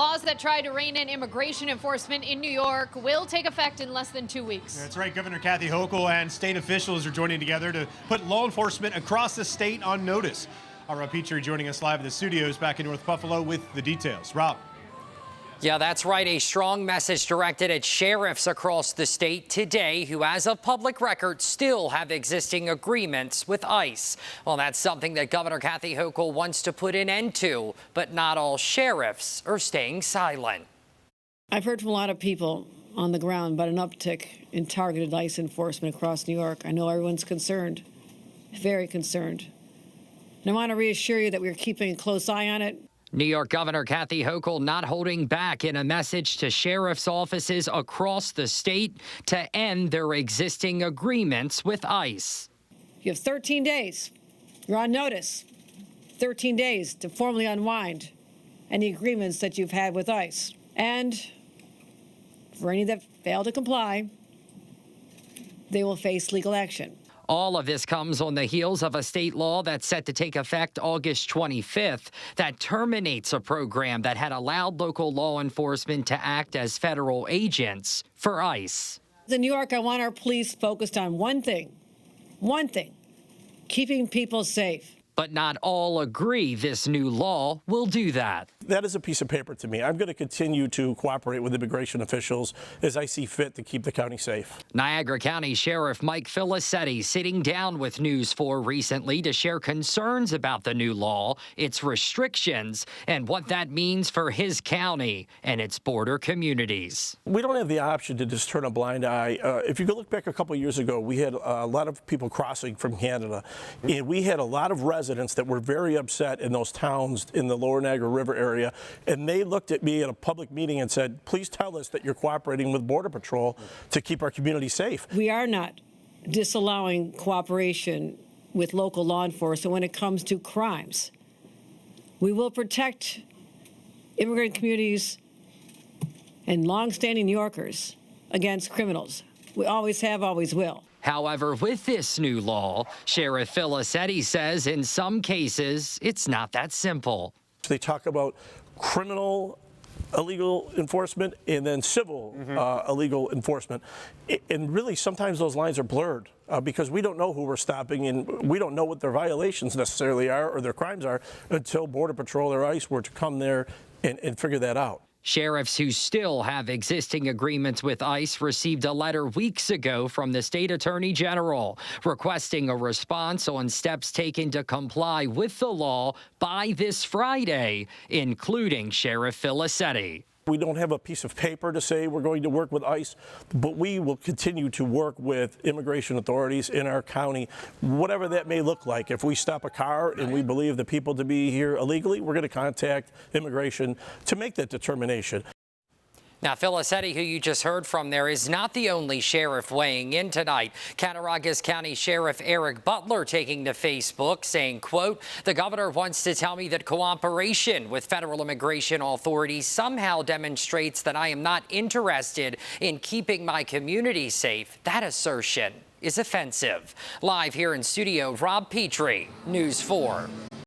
Laws that try to rein in immigration enforcement in New York will take effect in less than 2 weeks. That's right. Governor Kathy Hochul and state officials are joining together to put law enforcement across the state on notice. Our Rob Petrie joining us live in the studios back in North Buffalo with the details. Rob. Yeah, that's right. A strong message directed at sheriffs across the state today who, as of public record, still have existing agreements with ICE. Well, that's something that Governor Kathy Hochul wants to put an end to, but not all sheriffs are staying silent. I've heard from a lot of people on the ground about an uptick in targeted ICE enforcement across New York. I know everyone's concerned, very concerned. And I want to reassure you that we're keeping a close eye on it. New York Governor Kathy Hochul not holding back in a message to sheriff's offices across the state to end their existing agreements with ICE. You have 13 days. You're on notice. 13 days to formally unwind any agreements that you've had with ICE. And for any that fail to comply, they will face legal action. All of this comes on the heels of a state law that's set to take effect August 25th that terminates a program that had allowed local law enforcement to act as federal agents for ICE. In New York, I want our police focused on one thing, keeping people safe. But not all agree this new law will do that. That is a piece of paper to me. I'm going to continue to cooperate with immigration officials as I see fit to keep the county safe. Niagara County Sheriff Mike Filicetti sitting down with News 4 recently to share concerns about the new law, its restrictions, and what that means for his county and its border communities. We don't have the option to just turn a blind eye. If you go look back a couple of years ago, we had a lot of people crossing from Canada, and we had a lot of residents that were very upset in those towns in the lower Niagara River area, and they looked at me at a public meeting and said, please tell us that you're cooperating with Border Patrol to keep our community safe. We are not disallowing cooperation with local law enforcement when it comes to crimes. We will protect immigrant communities and longstanding New Yorkers against criminals. We always have, always will. However, with this new law, Sheriff Filicetti says in some cases, it's not that simple. They talk about criminal illegal enforcement and then civil illegal enforcement. And really, sometimes those lines are blurred because we don't know who we're stopping and we don't know what their violations necessarily are or their crimes are until Border Patrol or ICE were to come there and figure that out. Sheriffs who still have existing agreements with ICE received a letter weeks ago from the state attorney general requesting a response on steps taken to comply with the law by this Friday, including Sheriff Filicetti. We don't have a piece of paper to say we're going to work with ICE, but we will continue to work with immigration authorities in our county, whatever that may look like. If we stop a car and we believe the people to be here illegally, we're going to contact immigration to make that determination. Now, Filicetti, who you just heard from there, is not the only sheriff weighing in tonight. Cattaraugus County Sheriff Eric Butler taking to Facebook saying, quote, the governor wants to tell me that cooperation with federal immigration authorities somehow demonstrates that I am not interested in keeping my community safe. That assertion is offensive. Live here in studio, Rob Petrie, News 4.